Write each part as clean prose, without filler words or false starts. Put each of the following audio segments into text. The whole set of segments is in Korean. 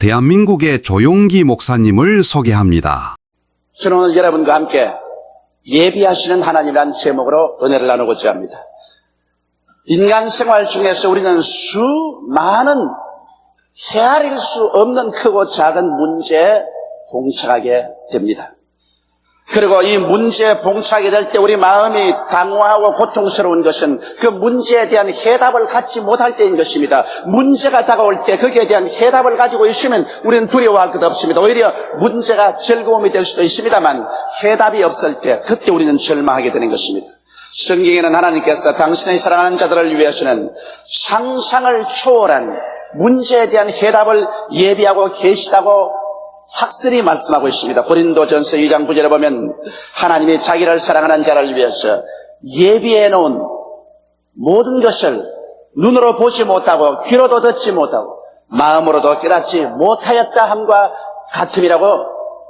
대한민국의 조용기 목사님을 소개합니다. 저는 오늘 여러분과 함께 예비하시는 하나님이라는 제목으로 은혜를 나누고자 합니다. 인간 생활 중에서 우리는 수많은 헤아릴 수 없는 크고 작은 문제에 봉착하게 됩니다. 그리고 이 문제에 봉착하게 될 때 우리 마음이 당황하고 고통스러운 것은 그 문제에 대한 해답을 갖지 못할 때인 것입니다. 문제가 다가올 때 거기에 대한 해답을 가지고 있으면 우리는 두려워할 것 없습니다. 오히려 문제가 즐거움이 될 수도 있습니다만 해답이 없을 때 그때 우리는 절망하게 되는 것입니다. 성경에는 하나님께서 당신의 사랑하는 자들을 위해서는 상상을 초월한 문제에 대한 해답을 예비하고 계시다고 확실히 말씀하고 있습니다. 고린도전서 2장 9절에 보면 하나님이 자기를 사랑하는 자를 위해서 예비해 놓은 모든 것을 눈으로 보지 못하고 귀로도 듣지 못하고 마음으로도 깨닫지 못하였다 함과 같음이라고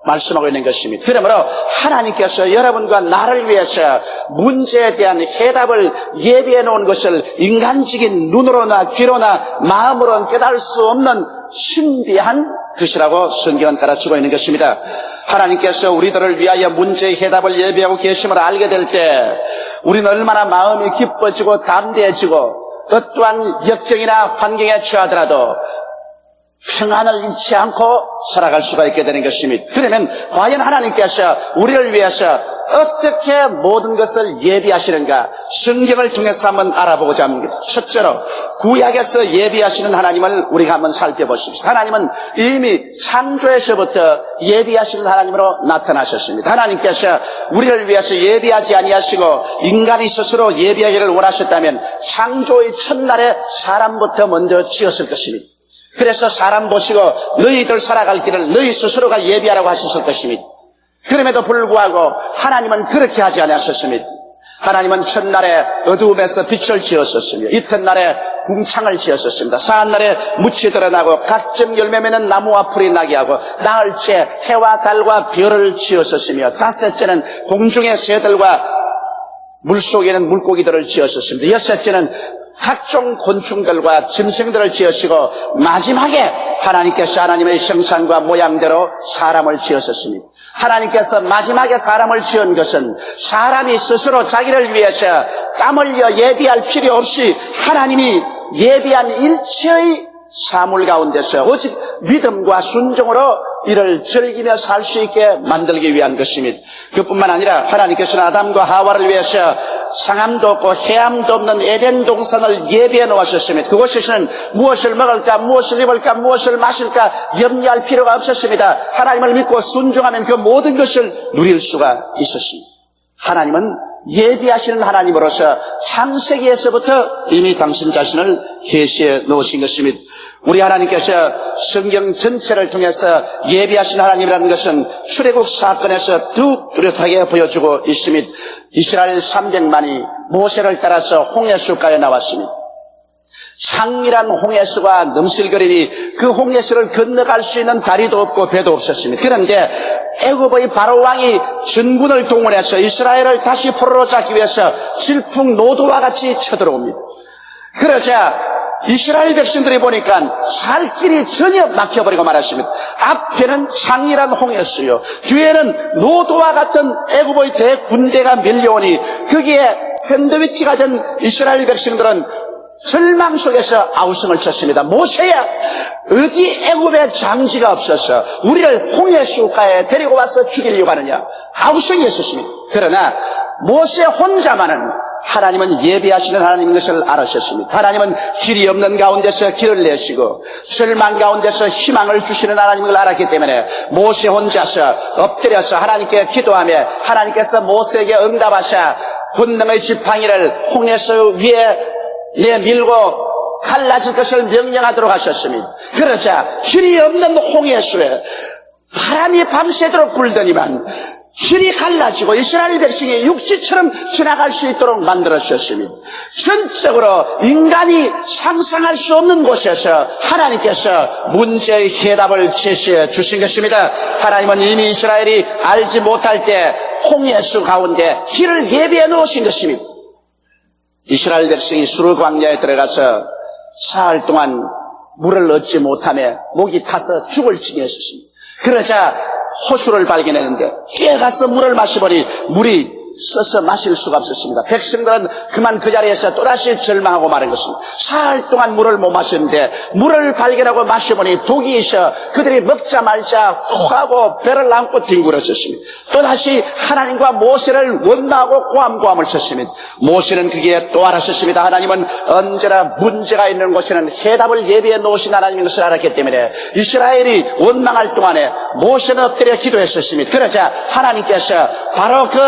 말씀하고 있는 것입니다. 그러므로 하나님께서 여러분과 나를 위해서 문제에 대한 해답을 예비해 놓은 것을 인간적인 눈으로나 귀로나 마음으로는 깨달을 수 없는 신비한 것이라고 성경은 가르치고 있는 것입니다. 하나님께서 우리들을 위하여 문제의 해답을 예비하고 계심을 알게 될 때 우리는 얼마나 마음이 기뻐지고 담대해지고 어떠한 역경이나 환경에 처하더라도 평안을 잃지 않고 살아갈 수가 있게 되는 것입니다. 그러면 과연 하나님께서 우리를 위해서 어떻게 모든 것을 예비하시는가 성경을 통해서 한번 알아보고자 합니다. 첫째로 구약에서 예비하시는 하나님을 우리가 한번 살펴보십시오. 하나님은 이미 창조에서부터 예비하시는 하나님으로 나타나셨습니다. 하나님께서 우리를 위해서 예비하지 아니하시고 인간이 스스로 예비하기를 원하셨다면 창조의 첫날에 사람부터 먼저 지었을 것입니다. 그래서 사람 보시고 너희들 살아갈 길을 너희 스스로가 예비하라고 하셨을 것입니다. 그럼에도 불구하고 하나님은 그렇게 하지 않으셨습니다. 하나님은 첫날에 어두움에서 빛을 지었었으며 이튿날에 궁창을 지었었습니다. 사한날에 묻이 드러나고 각종 열매 맺는 나무와 풀이 나게 하고 나흘째 해와 달과 별을 지었었으며 다섯째는 공중의 새들과 물속에는 물고기들을 지었었습니다. 여섯째는 각종 곤충들과 짐승들을 지으시고 마지막에 하나님께서 하나님의 형상과 모양대로 사람을 지으셨습니다. 하나님께서 마지막에 사람을 지은 것은 사람이 스스로 자기를 위해서 땀 흘려 예비할 필요 없이 하나님이 예비한 일체의 사물 가운데서 오직 믿음과 순종으로 이를 즐기며 살 수 있게 만들기 위한 것입니다. 그뿐만 아니라 하나님께서는 아담과 하와를 위해서 상함도 없고 해함도 없는 에덴 동산을 예비해 놓으셨습니다. 그곳에서는 무엇을 먹을까, 무엇을 입을까, 무엇을 마실까 염려할 필요가 없었습니다. 하나님을 믿고 순종하면 그 모든 것을 누릴 수가 있었습니다. 하나님은 예비하시는 하나님으로서 창세기에서부터 이미 당신 자신을 계시해 놓으신 것입니다. 우리 하나님께서 성경 전체를 통해서 예비하신 하나님이라는 것은 출애굽 사건에서 더욱 뚜렷하게 보여주고 있습니다. 이스라엘 300만이 모세를 따라서 홍해수가에 나왔습니다. 창이란 홍해수가 넘실거리니 그 홍해수를 건너갈 수 있는 다리도 없고 배도 없었습니다. 그런데 애굽의 바로왕이 전군을 동원해서 이스라엘을 다시 포로로 잡기 위해서 질풍노도와 같이 쳐들어옵니다. 그러자 이스라엘 백성들이 보니까 살 길이 전혀 막혀버리고 말았습니다. 앞에는 창이란 홍해수요, 뒤에는 노도와 같은 애굽의 대군대가 밀려오니 거기에 샌드위치가 된 이스라엘 백성들은 절망 속에서 아우성을 쳤습니다. 모세야, 어디 애굽에 장지가 없어서 우리를 홍해수가에 데리고 와서 죽이려고 하느냐, 아우성이 있었습니다. 그러나 모세 혼자만은 하나님은 예비하시는 하나님인 것을 알으셨습니다. 하나님은 길이 없는 가운데서 길을 내시고 절망 가운데서 희망을 주시는 하나님인 걸 알았기 때문에 모세 혼자서 엎드려서 하나님께 기도하며 하나님께서 모세에게 응답하사 권능의 지팡이를 홍해수 위에 내밀고 갈라질 것을 명령하도록 하셨습니다. 그러자 길이 없는 홍해수에 바람이 밤새도록 불더니만 길이 갈라지고 이스라엘 백성이 육지처럼 지나갈 수 있도록 만들어주셨습니다. 전적으로 인간이 상상할 수 없는 곳에서 하나님께서 문제의 해답을 제시해 주신 것입니다. 하나님은 이미 이스라엘이 알지 못할 때 홍해수 가운데 길을 예비해 놓으신 것입니다. 이스라엘 백성이 수르 광야에 들어가서 사흘 동안 물을 얻지 못하며 목이 타서 죽을 지경이었습니다. 그러자 호수를 발견했는데 뛰어가서 물을 마시보니 물이 써서 마실 수가 없었습니다. 백성들은 그만 그 자리에서 또다시 절망하고 말한 것입니다. 사흘 동안 물을 못 마셨는데 물을 발견하고 마셔보니 독이 있어 그들이 먹자 말자 토하고 배를 안고 뒹굴었었습니다. 또다시 하나님과 모세를 원망하고 고함을 쳤습니다. 모세는 그게 또 알았었습니다. 하나님은 언제나 문제가 있는 곳에는 해답을 예비해 놓으신 하나님인 것을 알았기 때문에 이스라엘이 원망할 동안에 모세는 엎드려 기도했었습니다. 그러자 하나님께서 바로 그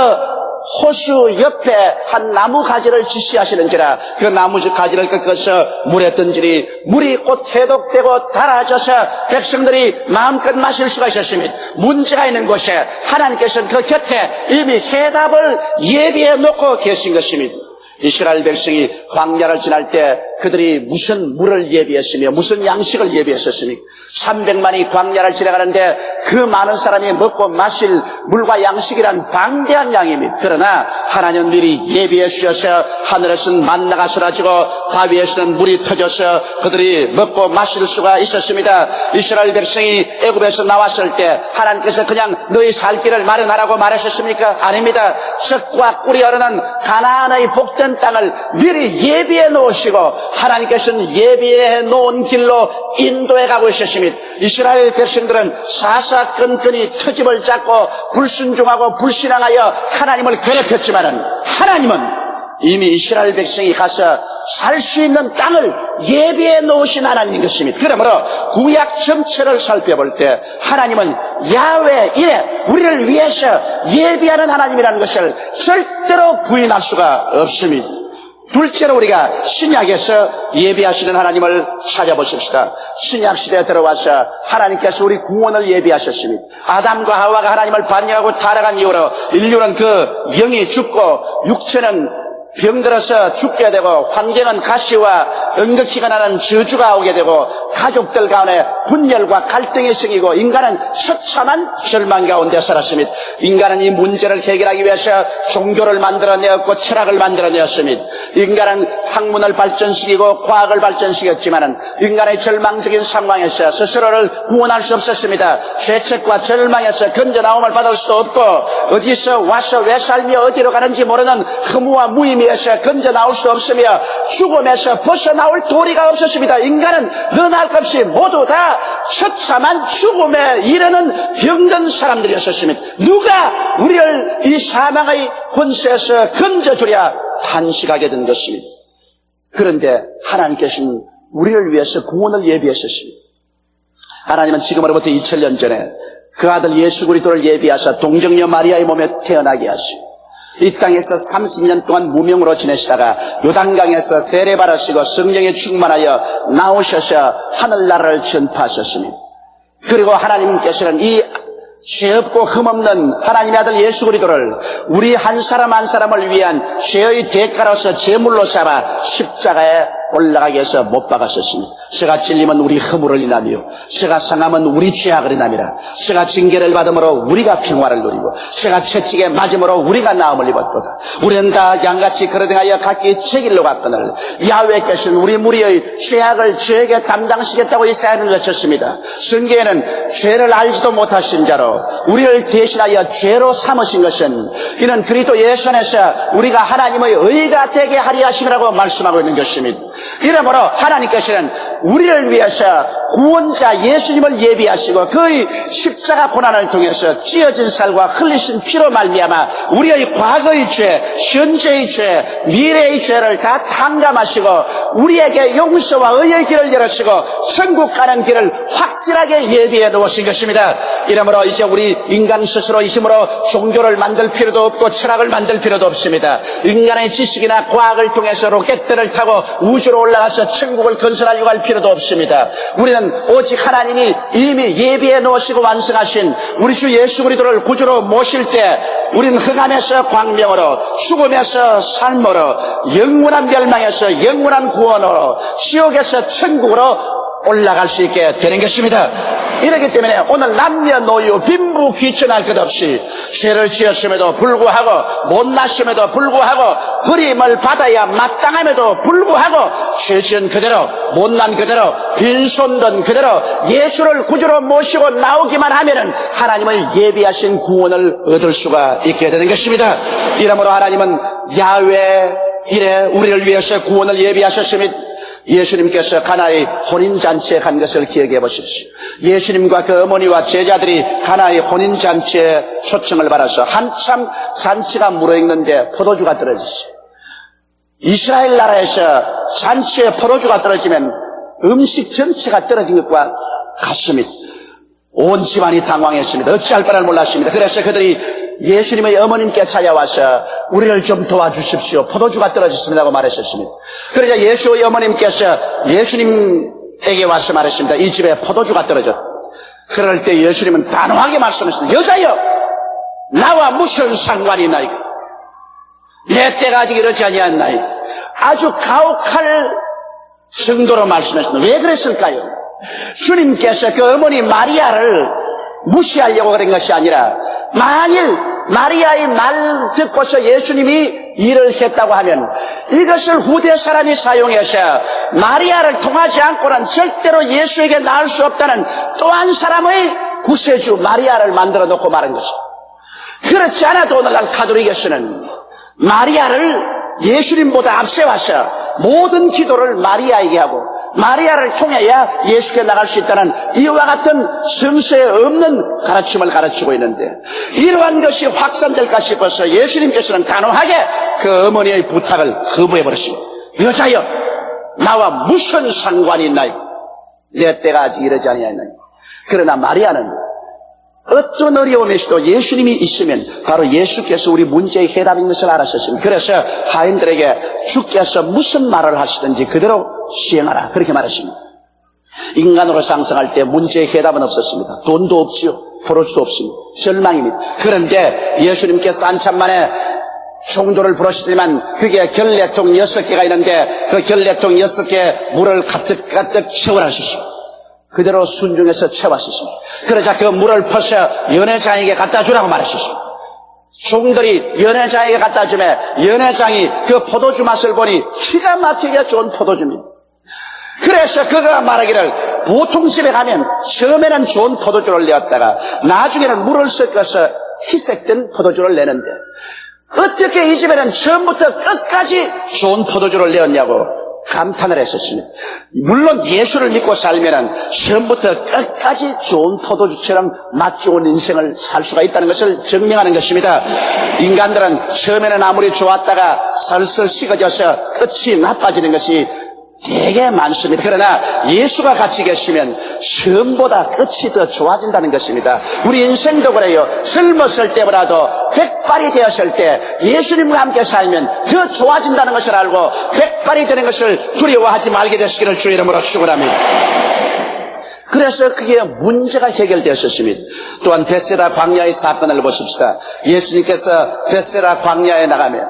호수 옆에 한 나무 가지를 지시하시는지라 그 나무 가지를 꺾어서 물에 던지니 물이 곧 해독되고 달아져서 백성들이 마음껏 마실 수가 있었습니다. 문제가 있는 곳에 하나님께서는 그 곁에 이미 해답을 예비해 놓고 계신 것입니다. 이스라엘 백성이 광야를 지날 때 그들이 무슨 물을 예비했으며 무슨 양식을 예비했었습니까? 300만이 광야를 지나가는데 그 많은 사람이 먹고 마실 물과 양식이란 방대한 양입니다. 그러나 하나님은 미리 예비해 주셔서 하늘에서는 만나가 쏟아지고 바위에서는 물이 터져서 그들이 먹고 마실 수가 있었습니다. 이스라엘 백성이 애굽에서 나왔을 때 하나님께서 그냥 너희 살 길을 마련하라고 말하셨습니까? 아닙니다. 썩과 꿀이 흐르는 가나안의 복된 땅을 미리 예비해 놓으시고 하나님께서는 예비해 놓은 길로 인도해 가고 있으십니다. 이스라엘 백성들은 사사건건이 터집을 잡고 불순종하고 불신앙하여 하나님을 괴롭혔지만은 하나님은 이미 이스라엘 백성이 가서 살 수 있는 땅을 예비해 놓으신 하나님인 것입니다. 그러므로 구약 전체를 살펴볼 때 하나님은 야훼 이래 우리를 위해서 예비하는 하나님이라는 것을 절대로 부인할 수가 없습니다. 둘째로 우리가 신약에서 예비하시는 하나님을 찾아보십시다. 신약 시대에 들어와서 하나님께서 우리 구원을 예비하셨습니다. 아담과 하와가 하나님을 반역하고 타락한 이후로 인류는 그 영이 죽고 육체는 병들어서 죽게 되고 환경은 가시와 응급기가 나는 저주가 오게 되고 가족들 가운데 분열과 갈등이 생기고 인간은 처참한 절망 가운데 살았습니다. 인간은 이 문제를 해결하기 위해서 종교를 만들어내었고 철학을 만들어내었습니다. 인간은 학문을 발전시키고 과학을 발전시켰지만은 인간의 절망적인 상황에서 스스로를 구원할 수 없었습니다. 죄책과 절망에서 건져나옴을 받을 수도 없고 어디서 와서 왜 살며 어디로 가는지 모르는 허무와 무의미에서 건져 나올 수 없으며 죽음에서 벗어나올 도리가 없었습니다. 인간은 너나 할 것 없이 모두 다 처참한 죽음에 이르는 병든 사람들이었습니다. 누가 우리를 이 사망의 권세에서 건져주랴 탄식하게 된 것입니다. 그런데 하나님께서는 우리를 위해서 구원을 예비하셨습니다. 하나님은 지금으로부터 2000년 전에 그 아들 예수 그리스도를 예비하사 동정녀 마리아의 몸에 태어나게 하시고 이 땅에서 30년 동안 무명으로 지내시다가 요단강에서 세례 받으시고 성령에 충만하여 나오셔서 하늘나라를 전파하셨습니다. 그리고 하나님께서는 이 죄 없고 흠없는 하나님의 아들 예수 그리스도를 우리 한 사람 한 사람을 위한 죄의 대가로서 제물로 삼아 십자가에 올라가게 해서 못 박았었습니다. 제가 찔림은 우리 허물을 인하며 제가 상함은 우리 죄악을 인함이라. 제가 징계를 받음으로 우리가 평화를 누리고 제가 채찍에 맞음으로 우리가 나음을 입었도다. 우리는 다 양같이 그러등하여 각기 제 길로 갔거늘 야훼께서는 우리 무리의 죄악을 저에게 담당시겠다고 이사야는 외쳤습니다. 성경에는 죄를 알지도 못하신 자로 우리를 대신하여 죄로 삼으신 것은 이는 그리스도 예수 안에서 우리가 하나님의 의가 되게 하리 하심이라고 말씀하고 있는 것입니다. 이러므로 하나님께서는 우리를 위해서 구원자 예수님을 예비하시고 그의 십자가 고난을 통해서 찢어진 살과 흘리신 피로 말미암아 우리의 과거의 죄, 현재의 죄, 미래의 죄를 다 탕감하시고 우리에게 용서와 의의 길을 열으시고 천국 가는 길을 확실하게 예비해 놓으신 것입니다. 이러므로 이제 우리 인간 스스로 이 힘으로 종교를 만들 필요도 없고 철학을 만들 필요도 없습니다. 인간의 지식이나 과학을 통해서 로켓들을 타고 우주로 올라가서 천국을 건설하려고 할 필요도 없습니다. 우리는 오직 하나님이 이미 예비해 놓으시고 완성하신 우리 주 예수 그리스도를 구주로 모실 때 우리는 흑암에서 광명으로 죽음에서 삶으로 영원한 멸망에서 영원한 구원으로 지옥에서 천국으로 올라갈 수 있게 되는 것입니다. 이렇기 때문에 오늘 남녀노유 빈부 귀천할 것 없이 죄를 지었음에도 불구하고 못났음에도 불구하고 버림을 받아야 마땅함에도 불구하고 죄 지은 그대로 못난 그대로 빈손든 그대로 예수를 구주로 모시고 나오기만 하면은 하나님의 예비하신 구원을 얻을 수가 있게 되는 것입니다. 이러므로 하나님은 야훼 이래 우리를 위해서 구원을 예비하셨으니 예수님께서 가나의 혼인잔치에 간 것을 기억해 보십시오. 예수님과 그 어머니와 제자들이 가나의 혼인잔치에 초청을 받아서 한참 잔치가 무르익는데 포도주가 떨어졌어요. 이스라엘 나라에서 잔치에 포도주가 떨어지면 음식 전체가 떨어진 것과 같습니다. 온 집안이 당황했습니다. 어찌할 바를 몰랐습니다. 그래서 그들이 예수님의 어머님께 찾아와서 우리를 좀 도와주십시오. 포도주가 떨어졌습니다고 말했었습니다. 그러자 예수의 어머님께서 예수님에게 와서 말했습니다. 이 집에 포도주가 떨어졌다. 그럴 때 예수님은 단호하게 말씀하셨습니다. 여자여, 나와 무슨 상관이 있나이까? 내 때가 아직 이렇지 아니하였나이까? 아주 가혹할 정도로 말씀하셨습니다. 왜 그랬을까요? 주님께서 그 어머니 마리아를 무시하려고 그런 것이 아니라 만일 마리아의 말 듣고서 예수님이 일을 했다고 하면 이것을 후대 사람이 사용해서 마리아를 통하지 않고는 절대로 예수에게 나을 수 없다는 또 한 사람의 구세주 마리아를 만들어 놓고 말한 것입니다. 그렇지 않아도 오늘날 가톨릭에서는 마리아를 예수님보다 앞세워서 모든 기도를 마리아에게 하고 마리아를 통해야 예수께 나갈 수 있다는 이와 같은 성서에 없는 가르침을 가르치고 있는데 이러한 것이 확산될까 싶어서 예수님께서는 단호하게 그 어머니의 부탁을 거부해 버렸습니다. 여자여, 나와 무슨 상관이 있나요? 내 때가 아직 이르지 아니하였나요? 그러나 마리아는 어떤 어려움에서도 예수님이 있으면 바로 예수께서 우리 문제의 해답인 것을 알았었습니다. 그래서 하인들에게 주께서 무슨 말을 하시든지 그대로 시행하라, 그렇게 말했습니다. 인간으로 상상할 때 문제의 해답은 없었습니다. 돈도 없지요, 포도주도 없습니다. 절망입니다. 그런데 예수님께서 한참 만에 총도를 부르시더니만 그게 결례통 6개가 있는데 그 결례통 6개 물을 가득가득 채워라 하셨습니다. 그대로 순종해서 채웠습니다. 그러자 그 물을 퍼서 연회장에게 갖다 주라고 말했습니다. 종들이 연회장에게 갖다 주매 연회장이 그 포도주 맛을 보니 기가 막히게 좋은 포도주입니다. 그래서 그가 말하기를 보통 집에 가면 처음에는 좋은 포도주를 내었다가 나중에는 물을 섞어서 희색된 포도주를 내는데 어떻게 이 집에는 처음부터 끝까지 좋은 포도주를 내었냐고 감탄을 했었습니다. 물론 예수를 믿고 살면은 처음부터 끝까지 좋은 포도주처럼 맛 좋은 인생을 살 수가 있다는 것을 증명하는 것입니다. 인간들은 처음에는 아무리 좋았다가 슬슬 식어져서 끝이 나빠지는 것이 되게 많습니다. 그러나 예수가 같이 계시면 처음보다 끝이 더 좋아진다는 것입니다. 우리 인생도 그래요. 젊었을 때보다도 백발이 되었을 때 예수님과 함께 살면 더 좋아진다는 것을 알고 백발이 되는 것을 두려워하지 말게 되시기를 주의 이름으로 축원합니다. 그래서 그게 문제가 해결되었습니다. 또한 벳세다 광야의 사건을 보십시다. 예수님께서 벳세다 광야에 나가면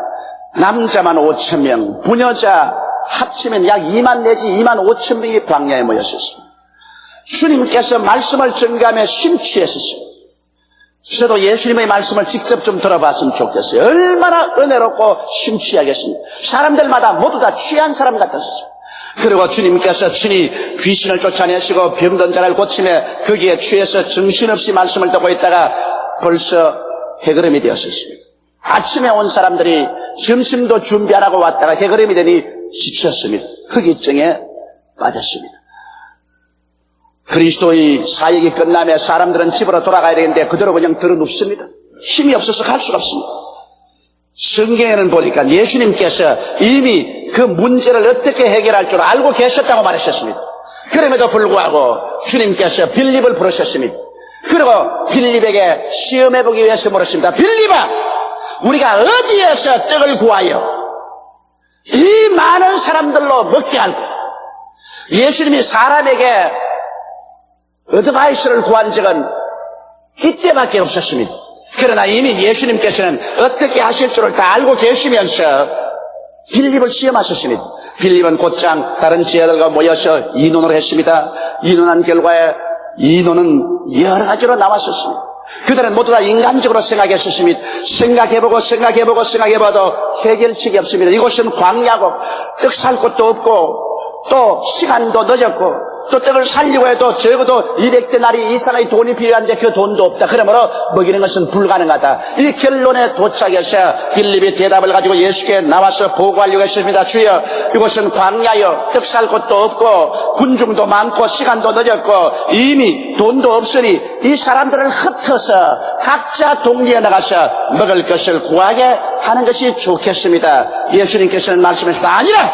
남자만 5,000명, 부녀자 합치면 약 2만 내지 2만 5천 명이 광야에 모였었습니다. 주님께서 말씀을 전가하며 심취했었습니다. 저도 예수님의 말씀을 직접 좀 들어봤으면 좋겠어요. 얼마나 은혜롭고 심취하겠습니까? 사람들마다 모두 다 취한 사람 같았었어요. 그리고 주님께서 친히 귀신을 쫓아내시고 병든 자를 고치며 거기에 취해서 정신없이 말씀을 듣고 있다가 벌써 해그름이 되었었습니다. 아침에 온 사람들이 점심도 준비 안 하고 왔다가 해그름이 되니 지쳤습니다. 허기증에 빠졌습니다. 그리스도의 사역이 끝나면 사람들은 집으로 돌아가야 되는데 그대로 그냥 들어 눕습니다. 힘이 없어서 갈 수가 없습니다. 성경에는 보니까 예수님께서 이미 그 문제를 어떻게 해결할 줄 알고 계셨다고 말하셨습니다. 그럼에도 불구하고 주님께서 빌립을 부르셨습니다. 그리고 빌립에게 시험해보기 위해서 물었습니다. 빌립아, 우리가 어디에서 떡을 구하여 이 많은 사람들로 먹게 할까? 예수님이 사람에게 어드바이스를 구한 적은 이때밖에 없었습니다. 그러나 이미 예수님께서는 어떻게 하실 줄을 다 알고 계시면서 빌립을 시험하셨습니다. 빌립은 곧장 다른 제자들과 모여서 이논을 했습니다. 이논한 결과에 이론은 여러 가지로 나왔었습니다. 그들은 모두 다 인간적으로 생각했었습니다. 생각해보고 생각해봐도 해결책이 없습니다. 이곳은 광야고 떡 살 곳도 없고 또 시간도 늦었고 또 떡을 살려고 해도 적어도 200데나리 이상의 돈이 필요한데 그 돈도 없다. 그러므로 먹이는 것은 불가능하다. 이 결론에 도착해서 빌립이 대답을 가지고 예수께 나와서 보고하려고 했습니다. 주여, 이곳은 광야요, 떡 살 곳도 없고 군중도 많고 시간도 늦었고 이미 돈도 없으니 이 사람들을 흩어서 각자 동리에 나가서 먹을 것을 구하게 하는 것이 좋겠습니다. 예수님께서는 말씀하셨다. 아니라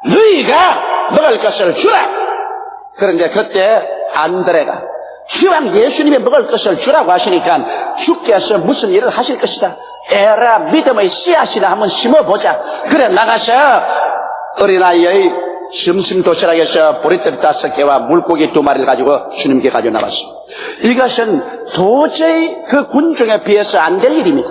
너희가 먹을 것을 주라. 그런데 그때 안드레가 기왕 예수님이 먹을 것을 주라고 하시니까 주께서 무슨 일을 하실 것이다. 에라 믿음의 씨앗이나 한번 심어보자. 그래 나가서 어린아이의 점심 도시락에서 보리떡 5개와 물고기 2마리를 가지고 주님께 가져 나왔습니다. 이것은 도저히 그 군중에 비해서 안 될 일입니다.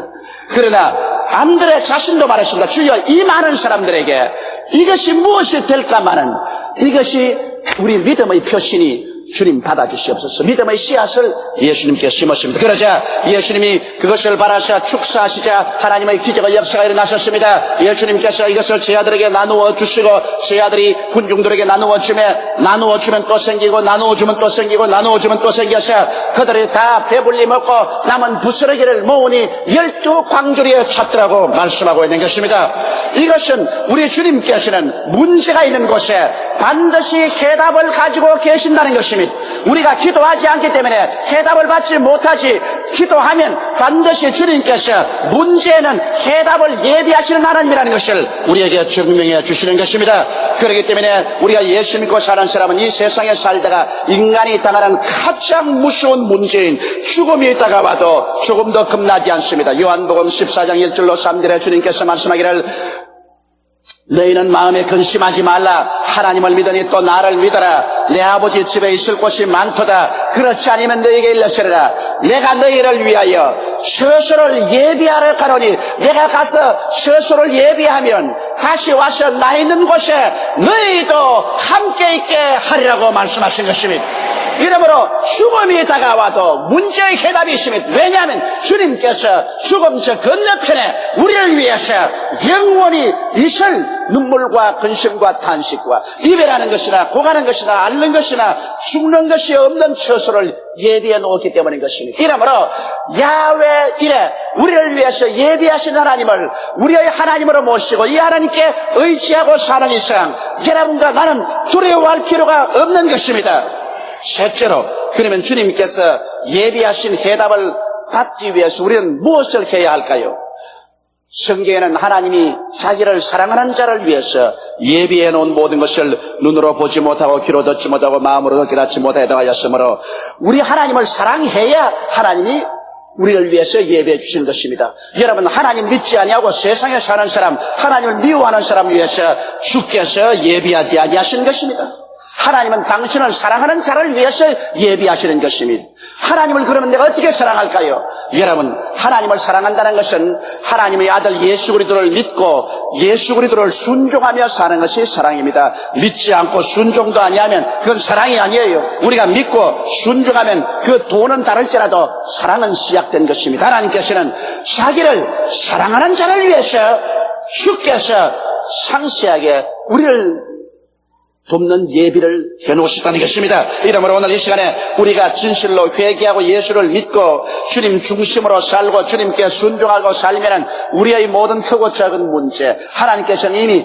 그러나 안드레 자신도 말했습니다. 주여, 이 많은 사람들에게 이것이 무엇이 될까마는 이것이 우리 믿음의 표시니 주님 받아주시옵소서. 믿음의 씨앗을 예수님께 심었습니다. 그러자 예수님이 그것을 바라사 축사하시자 하나님의 기적의 역사가 일어나셨습니다. 예수님께서 이것을 제 아들에게 나누어 주시고 제 아들이 군중들에게 나누어 주면 또 생기고 나누어 주면 또 생기고 나누어 주면 또 생겨서 그들이 다 배불리 먹고 남은 부스러기를 모으니 12광주리에 찼더라고 말씀하고 있는 것입니다. 이것은 우리 주님께서는 문제가 있는 곳에 반드시 해답을 가지고 계신다는 것입니다. 우리가 기도하지 않기 때문에 해답을 받지 못하지, 기도하면 반드시 주님께서 문제에는 해답을 예비하시는 하나님이라는 것을 우리에게 증명해 주시는 것입니다. 그렇기 때문에 우리가 예수 믿고 사는 사람은 이 세상에 살다가 인간이 당하는 가장 무서운 문제인 죽음이 다가와도 조금 더 겁나지 않습니다. 요한복음 14장 1절로 3절에 주님께서 말씀하기를 너희는 마음에 근심하지 말라. 하나님을 믿으니 또 나를 믿어라. 내 아버지 집에 있을 곳이 많도다. 그렇지 않으면 너희에게 일러시리라. 내가 너희를 위하여 처소를 예비하러 가노니 내가 가서 처소를 예비하면 다시 와서 나 있는 곳에 너희도 함께 있게 하리라고 말씀하신 것입니다. 이러므로 죽음이 다가와도 문제의 해답이 있습니다. 왜냐하면 주님께서 죽음 저 건너편에 우리를 위해서 영원히 있을 눈물과 근심과 탄식과 이별하는 것이나 고가는 것이나 앓는 것이나 죽는 것이 없는 처소를 예비해 놓았기 때문인 것입니다. 이러므로 야훼 이래 우리를 위해서 예비하신 하나님을 우리의 하나님으로 모시고 이 하나님께 의지하고 사는 이상 여러분과 나는 두려워할 필요가 없는 것입니다. 셋째로, 그러면 주님께서 예비하신 해답을 받기 위해서 우리는 무엇을 해야 할까요? 성경에는 하나님이 자기를 사랑하는 자를 위해서 예비해 놓은 모든 것을 눈으로 보지 못하고 귀로 듣지 못하고 마음으로 깨닫지 못하다고 하였으므로 우리 하나님을 사랑해야 하나님이 우리를 위해서 예배해 주신 것입니다. 여러분, 하나님 믿지 아니하고 세상에 사는 사람, 하나님을 미워하는 사람 위해서 주께서 예비하지 아니하신 것입니다. 하나님은 당신을 사랑하는 자를 위해서 예비하시는 것입니다. 하나님을 그러면 내가 어떻게 사랑할까요? 여러분, 하나님을 사랑한다는 것은 하나님의 아들 예수 그리스도를 믿고 예수 그리스도를 순종하며 사는 것이 사랑입니다. 믿지 않고 순종도 아니하면 그건 사랑이 아니에요. 우리가 믿고 순종하면 그 도는 다를지라도 사랑은 시작된 것입니다. 하나님께서는 자기를 사랑하는 자를 위해서 주께서 상세하게 우리를 돕는 예비를 해놓으셨다는 것입니다. 이러므로 오늘 이 시간에 우리가 진실로 회개하고 예수를 믿고 주님 중심으로 살고 주님께 순종하고 살면 우리의 모든 크고 작은 문제 하나님께서는 이미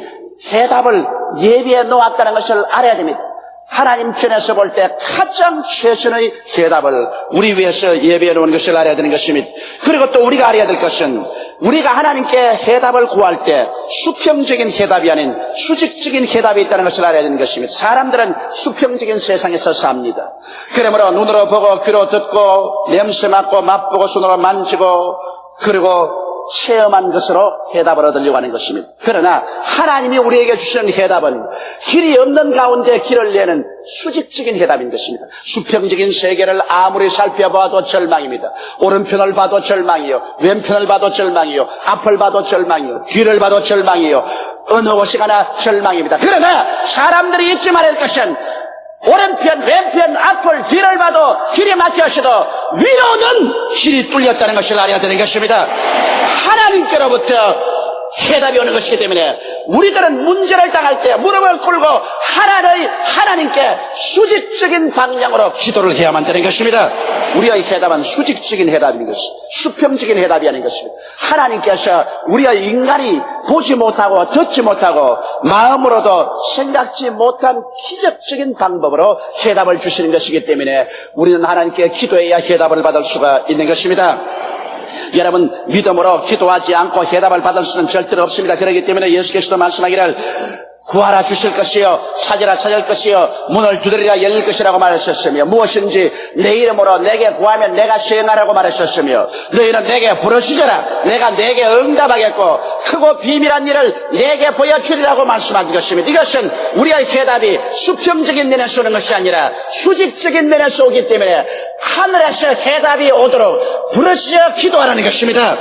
해답을 예비해 놓았다는 것을 알아야 됩니다. 하나님 편에서 볼 때 가장 최선의 해답을 우리 위해서 예비해 놓은 것을 알아야 되는 것입니다. 그리고 또 우리가 알아야 될 것은 우리가 하나님께 해답을 구할 때 수평적인 해답이 아닌 수직적인 해답이 있다는 것을 알아야 되는 것입니다. 사람들은 수평적인 세상에서 삽니다. 그러므로 눈으로 보고 귀로 듣고 냄새 맡고 맛보고 손으로 만지고 그리고 체험한 것으로 해답을 얻으려고 하는 것입니다. 그러나 하나님이 우리에게 주시는 해답은 길이 없는 가운데 길을 내는 수직적인 해답인 것입니다. 수평적인 세계를 아무리 살펴봐도 절망입니다. 오른편을 봐도 절망이요, 왼편을 봐도 절망이요, 앞을 봐도 절망이요, 뒤를 봐도 절망이요, 어느 곳이 가나 절망입니다. 그러나 사람들이 잊지 말할 것은 오른편, 왼편, 앞을, 뒤를 봐도 길이 막혀 있어도 위로는 길이 뚫렸다는 것을 알아야 되는 것입니다. 하나님께로부터 해답이 오는 것이기 때문에 우리들은 문제를 당할 때 무릎을 꿇고 하나님께 수직적인 방향으로 기도를 해야만 되는 것입니다. 우리의 해답은 수직적인 해답인 것입니다. 수평적인 해답이 아닌 것입니다. 하나님께서 우리의 인간이 보지 못하고 듣지 못하고 마음으로도 생각지 못한 기적적인 방법으로 해답을 주시는 것이기 때문에 우리는 하나님께 기도해야 해답을 받을 수가 있는 것입니다. 여러분, 믿음으로 기도하지 않고 해답을 받을 수는 절대로 없습니다. 그렇기 때문에 예수께서도 말씀하기를 구하라 주실 것이요 찾으라 찾을 것이요 문을 두드리라 열릴 것이라고 말하셨으며 무엇인지 내 이름으로 내게 구하면 내가 시행하라고 말하셨으며 너희는 내게 부르짖어라 내가 내게 응답하겠고 크고 비밀한 일을 내게 보여주리라고 말씀한 것입니다. 이것은 우리의 해답이 수평적인 면에서 오는 것이 아니라 수직적인 면에서 오기 때문에 하늘에서 해답이 오도록 부르짖어 기도하라는 것입니다.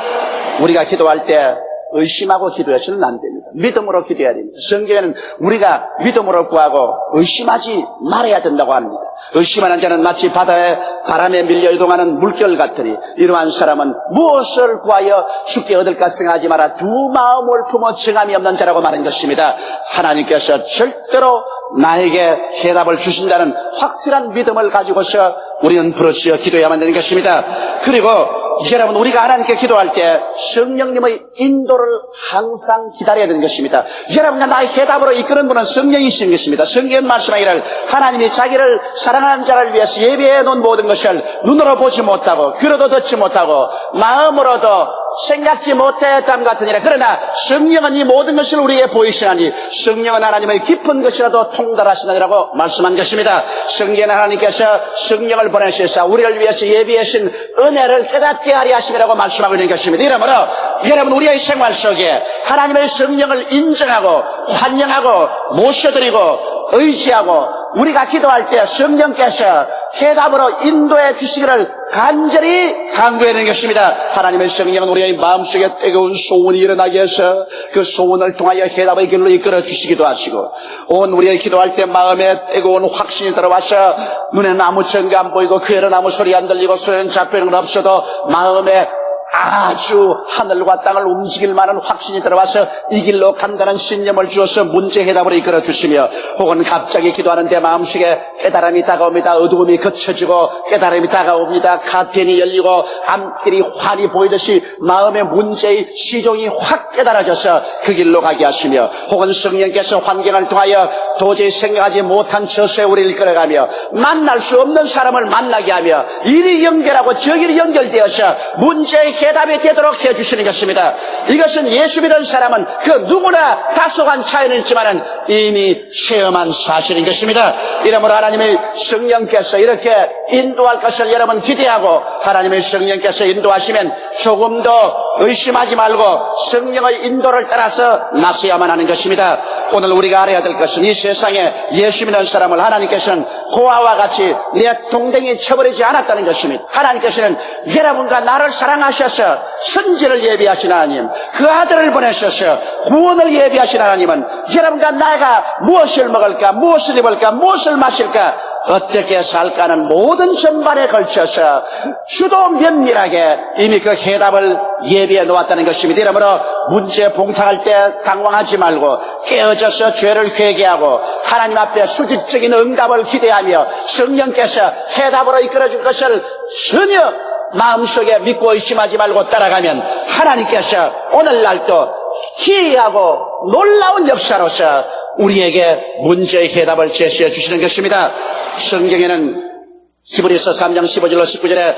우리가 기도할 때 의심하고 기도해서는 안 됩니다. 믿음으로 기도해야 됩니다. 성경에는 우리가 믿음으로 구하고 의심하지 말아야 된다고 합니다. 의심하는 자는 마치 바다에 바람에 밀려 이동하는 물결 같으니 이러한 사람은 무엇을 구하여 주께 얻을까 생각하지 마라. 두 마음을 품어 정함이 없는 자라고 말한 것입니다. 하나님께서 절대로 나에게 해답을 주신다는 확실한 믿음을 가지고서 우리는 부르짖어 기도해야만 되는 것입니다. 그리고 여러분, 우리가 하나님께 기도할 때 성령님의 인도를 항상 기다려야 되는 것입니다. 여러분과 나의 해답으로 이끄는 분은 성령이신 것입니다. 성경은 말씀하기를 하나님이 자기를 사랑하는 자를 위해서 예비해 놓은 모든 것을 눈으로 보지 못하고 귀로도 듣지 못하고 마음으로도 생각지 못했담 같으니라. 그러나 성령은 이 모든 것을 우리에게 보이시나니 성령은 하나님의 깊은 것이라도 통달하시느니라고 말씀한 것입니다. 성경은 하나님께서 성령을 보내셔서 우리를 위해서 예비하신 은혜를 깨닫게 하려 하심이라고 말씀하고 있는 것입니다. 이러므로 여러분, 우리의 생활 속에 하나님의 성령을 인정하고 환영하고 모셔드리고 의지하고 우리가 기도할 때 성령께서 해답으로 인도해 주시기를 간절히 간구해야 되는 것입니다. 하나님의 성령은 우리의 마음속에 뜨거운 소원이 일어나게 해서 그 소원을 통하여 해답의 길로 이끌어 주시기도 하시고 온 우리의 기도할 때 마음에 뜨거운 확신이 들어와서 눈에는 아무 증거 안 보이고 귀에는 아무 소리 안 들리고 손에는 잡히는 건 없어도 마음에 아주 하늘과 땅을 움직일 만한 확신이 들어와서 이 길로 간다는 신념을 주어서 문제 해답으로 이끌어 주시며 혹은 갑자기 기도하는 데 마음속에 깨달음이 다가옵니다. 어두움이 걷혀지고 깨달음이 다가옵니다. 가편이 열리고 앞길이 환히 보이듯이 마음의 문제의 시종이 확 깨달아져서 그 길로 가게 하시며 혹은 성령께서 환경을 통하여 도저히 생각하지 못한 처소에 우리를 이끌어가며 만날 수 없는 사람을 만나게 하며 이리 연결하고 저기로 연결되어서 문제의 해답이 되도록 해주시는 것입니다. 이것은 예수 믿는 사람은 그 누구나 다소간 차이는 있지만 이미 체험한 사실인 것입니다. 이러므로 하나님의 성령께서 이렇게 인도할 것을 여러분 기대하고 하나님의 성령께서 인도하시면 조금 더 의심하지 말고 성령의 인도를 따라서 나서야만 하는 것입니다. 오늘 우리가 알아야 될 것은 이 세상에 예수 믿는 사람을 하나님께서는 고아와 같이 내 동댕이 쳐버리지 않았다는 것입니다. 하나님께서는 여러분과 나를 사랑하셔서 선지를 예비하신 하나님, 그 아들을 보내셔서 구원을 예비하신 하나님은 여러분과 나가 무엇을 먹을까, 무엇을 입을까, 무엇을 마실까, 어떻게 살까 하는 모든 전반에 걸쳐서 주도 면밀하게 이미 그 해답을 예비해 놓았다는 것입니다. 이러므로 문제 봉탕할 때 당황하지 말고 깨어져서 죄를 회개하고 하나님 앞에 수직적인 응답을 기대하며 성령께서 해답으로 이끌어줄 것을 전혀 마음속에 믿고 의심하지 말고 따라가면 하나님께서 오늘날도 희귀하고 놀라운 역사로서 우리에게 문제의 해답을 제시해 주시는 것입니다. 성경에는 히브리서 3장 15절로 19절에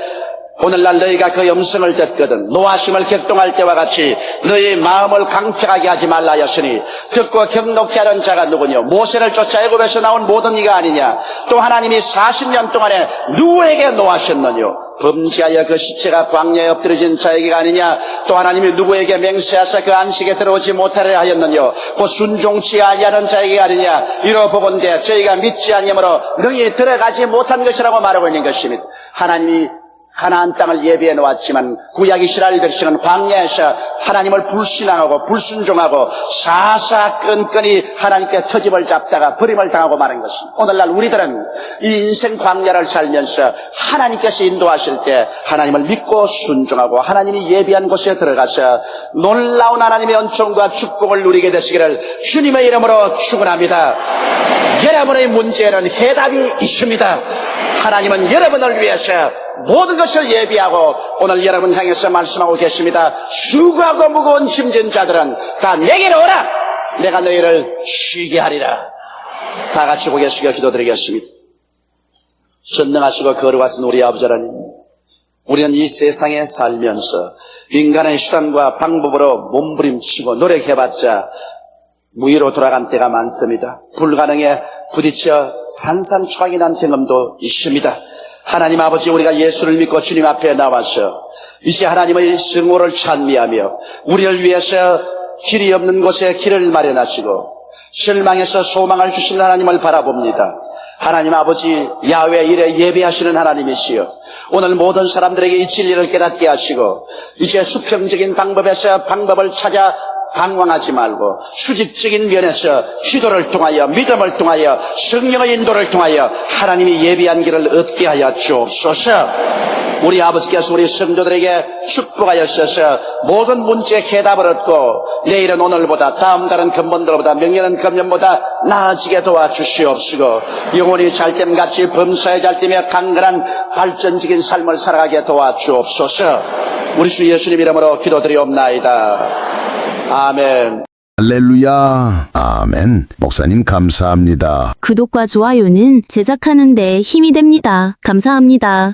오늘날 너희가 그 음성을 듣거든 노하심을 격동할 때와 같이 너희 마음을 강팍하게 하지 말라 하였으니 듣고 격노케 하는 자가 누구냐? 모세를 쫓아 애굽에서 나온 모든 이가 아니냐? 또 하나님이 40년 동안에 누구에게 노하셨느냐? 범죄하여 그 시체가 광야에 엎드려진 자에게가 아니냐? 또 하나님이 누구에게 맹세하사 그 안식에 들어오지 못하려 하였느냐? 그 순종치 아니하는 자에게 아니냐? 이로 보건대 저희가 믿지 아니하므로 능히 들어가지 못한 것이라고 말하고 있는 것입니다. 하나님이 가나안 땅을 예비해 놓았지만 구약 이스라엘 백성은 광야에서 하나님을 불신앙하고 불순종하고 사사건건이 하나님께 터집을 잡다가 버림을 당하고 마는 것입니다. 오늘날 우리들은 이 인생 광야를 살면서 하나님께서 인도하실 때 하나님을 믿고 순종하고 하나님이 예비한 곳에 들어가서 놀라운 하나님의 은총과 축복을 누리게 되시기를 주님의 이름으로 축원합니다. 여러분의 문제는 해답이 있습니다. 하나님은 여러분을 위해서 모든 것을 예비하고 오늘 여러분 향해서 말씀하고 계십니다. 수고하고 무거운 짐진 자들은 다 내게로 오라. 내가 너희를 쉬게 하리라. 다 같이 고개 숙여 기도드리겠습니다. 전능하시고 거룩하신 우리 아버지 하나님, 우리는 이 세상에 살면서 인간의 수단과 방법으로 몸부림치고 노력해봤자 무의로 돌아간 때가 많습니다. 불가능에 부딪혀 산산초강이 난 경험도 있습니다. 하나님 아버지, 우리가 예수를 믿고 주님 앞에 나와서 이제 하나님의 성호를 찬미하며 우리를 위해서 길이 없는 곳에 길을 마련하시고 실망해서 소망을 주시는 하나님을 바라봅니다. 하나님 아버지, 야훼 일에 예배하시는 하나님이시여, 오늘 모든 사람들에게 이 진리를 깨닫게 하시고 이제 수평적인 방법에서 방법을 찾아 방황하지 말고 수직적인 면에서 기도를 통하여 믿음을 통하여 성령의 인도를 통하여 하나님이 예비한 길을 얻게 하여 주옵소서. 우리 아버지께서 우리 성도들에게 축복하였어서 모든 문제의 해답을 얻고 내일은 오늘보다, 다음 달은 근본들보다, 명예는 금년보다 나아지게 도와주시옵시고 영혼이 잘됨같이 범사에 잘되며 강건한 발전적인 삶을 살아가게 도와주옵소서. 우리 주 예수님 이름으로 기도드리옵나이다. 아멘. 할렐루야. 아멘. 목사님 감사합니다. 구독과 좋아요는 제작하는 데 힘이 됩니다. 감사합니다.